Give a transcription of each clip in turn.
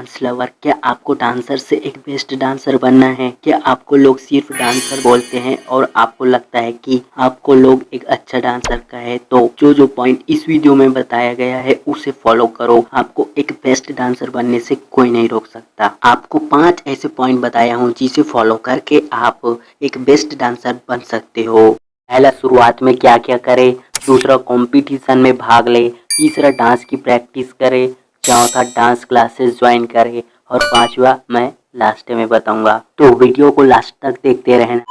Dance lover, क्या आपको dancer से एक बेस्ट डांसर बनना है? क्या आपको लोग सिर्फ डांसर बोलते हैं और आपको लगता है कि आपको लोग एक अच्छा डांसर कहे? तो जो पॉइंट इस वीडियो में बताया गया है उसे फॉलो करो। आपको एक बेस्ट डांसर बनने से कोई नहीं रोक सकता। आपको 5 ऐसे पॉइंट बताया हूँ जिसे फॉलो करके आप एक बेस्ट डांसर बन सकते हो। पहला, शुरुआत में क्या क्या करे। दूसरा, कंपटीशन में भाग ले। तीसरा, डांस की प्रैक्टिस करे। चौथा, डांस क्लासेस ज्वाइन करे। और पांचवा मैं लास्ट में बताऊंगा, तो वीडियो को लास्ट तक देखते रहना।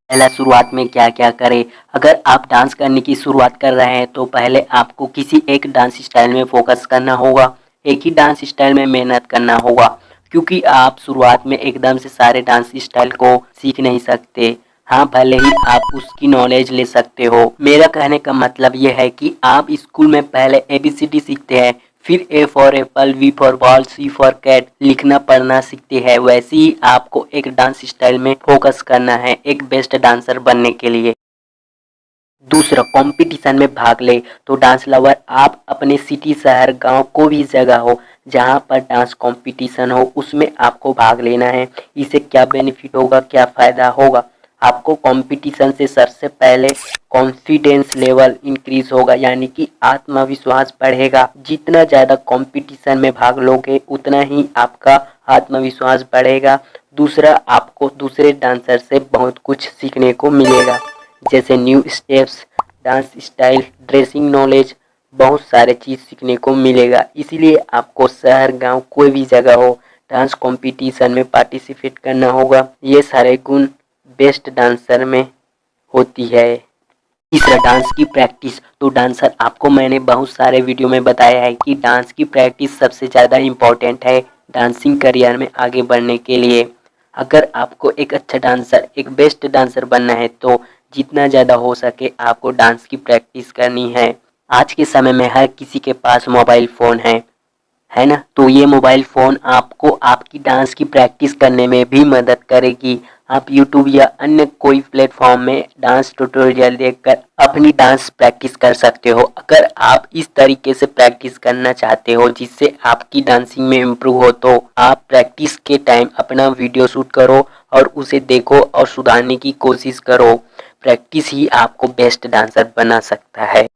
पहला, शुरुआत में क्या क्या करे। अगर आप डांस करने की शुरुआत कर रहे हैं तो पहले आपको किसी एक डांस स्टाइल में फोकस करना होगा। एक ही डांस स्टाइल में मेहनत करना होगा, क्योंकि आप शुरुआत में एकदम से सारे डांस स्टाइल को सीख नहीं सकते। हाँ, भले ही आप उसकी नॉलेज ले सकते हो। मेरा कहने का मतलब यह है कि आप स्कूल में पहले ABCD सीखते हैं, फिर A for apple, B for ball, C for cat लिखना पढ़ना सीखते हैं। वैसे ही आपको एक डांस स्टाइल में फोकस करना है एक बेस्ट डांसर बनने के लिए। दूसरा, कंपटीशन में भाग ले। तो डांस लवर, आप अपने सिटी, शहर, गांव को भी जगह हो जहां पर डांस कंपटीशन हो उसमें आपको भाग लेना है। इससे क्या बेनिफिट होगा, क्या फ़ायदा होगा? आपको कंपटीशन से सबसे पहले कॉन्फिडेंस लेवल इंक्रीज होगा, यानी कि आत्मविश्वास बढ़ेगा। जितना ज़्यादा कंपटीशन में भाग लोगे उतना ही आपका आत्मविश्वास बढ़ेगा। दूसरा, आपको दूसरे डांसर से बहुत कुछ सीखने को मिलेगा, जैसे new steps, dance style, dressing knowledge, बहुत सारे चीज़ सीखने को मिलेगा। इसीलिए आपको शहर, गांव, कोई भी जगह हो डांस कंपटीशन में पार्टिसिपेट करना होगा। ये सारे गुण बेस्ट डांसर में होती है। तीसरा, डांस की प्रैक्टिस। तो डांसर, आपको मैंने बहुत सारे वीडियो में बताया है कि डांस की प्रैक्टिस सबसे ज़्यादा इम्पोर्टेंट है डांसिंग करियर में आगे बढ़ने के लिए। अगर आपको एक अच्छा डांसर, एक बेस्ट डांसर बनना है तो जितना ज़्यादा हो सके आपको डांस की प्रैक्टिस करनी है। आज के समय में हर किसी के पास मोबाइल फ़ोन है ना? तो ये मोबाइल फ़ोन आपको आपकी डांस की प्रैक्टिस करने में भी मदद करेगी। आप यूट्यूब या अन्य कोई प्लेटफॉर्म में डांस ट्यूटोरियल देखकर अपनी डांस प्रैक्टिस कर सकते हो। अगर आप इस तरीके से प्रैक्टिस करना चाहते हो जिससे आपकी डांसिंग में इम्प्रूव हो, तो आप प्रैक्टिस के टाइम अपना वीडियो शूट करो और उसे देखो और सुधारने की कोशिश करो। प्रैक्टिस ही आपको बेस्ट डांसर बना सकता है।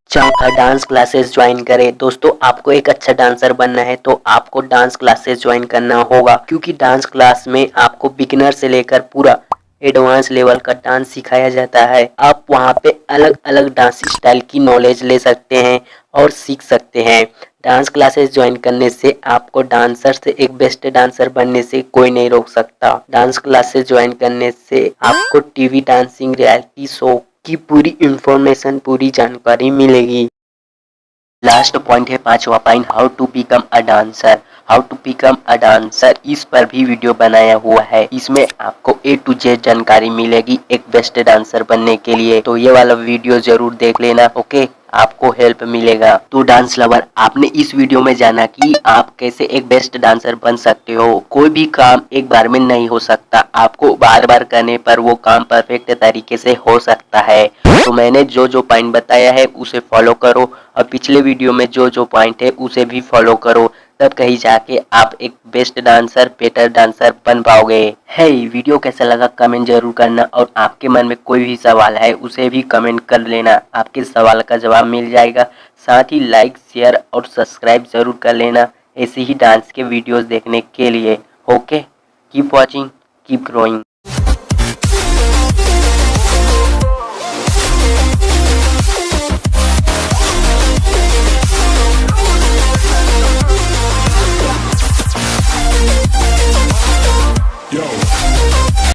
चौथा, डांस क्लासेस ज्वाइन करें। दोस्तों, आपको एक अच्छा डांसर बनना है तो आपको डांस क्लासेस ज्वाइन करना होगा, क्योंकि डांस क्लास में आपको बिगिनर से लेकर पूरा एडवांस लेवल का डांस सिखाया जाता है। आप वहाँ पे अलग अलग डांस स्टाइल की नॉलेज ले सकते हैं और सीख सकते हैं। डांस क्लासेस ज्वाइन करने से आपको डांसर से एक बेस्ट डांसर बनने से कोई नहीं रोक सकता। डांस क्लासेस ज्वाइन करने से आपको टीवी डांसिंग, रियलिटी शो की पूरी इंफॉर्मेशन, पूरी जानकारी मिलेगी। लास्ट पॉइंट है पांचवा point, how to become a dancer. How to become a dancer, इस पर भी वीडियो बनाया हुआ है। इसमें आपको A to Z जानकारी मिलेगी एक बेस्ट डांसर बनने के लिए, तो ये वाला वीडियो जरूर देख लेना। ओके, आपको हेल्प मिलेगा। तो डांस लवर, आपने इस वीडियो में जाना कि आप कैसे एक बेस्ट डांसर बन सकते हो। कोई भी काम एक बार में नहीं हो सकता, आपको बार बार करने पर वो काम परफेक्ट तरीके से हो सकता है। तो मैंने जो पॉइंट बताया है उसे फॉलो करो और पिछले वीडियो में जो पॉइंट है उसे भी फॉलो करो, तब कहीं जाके आप एक बेस्ट डांसर, बेटर डांसर बन पाओगे। है, वीडियो कैसा लगा कमेंट जरूर करना, और आपके मन में कोई भी सवाल है उसे भी कमेंट कर लेना, आपके सवाल का जवाब मिल जाएगा। साथ ही लाइक, शेयर और सब्सक्राइब जरूर कर लेना ऐसे ही डांस के वीडियोस देखने के लिए। Okay, keep watching, keep growing.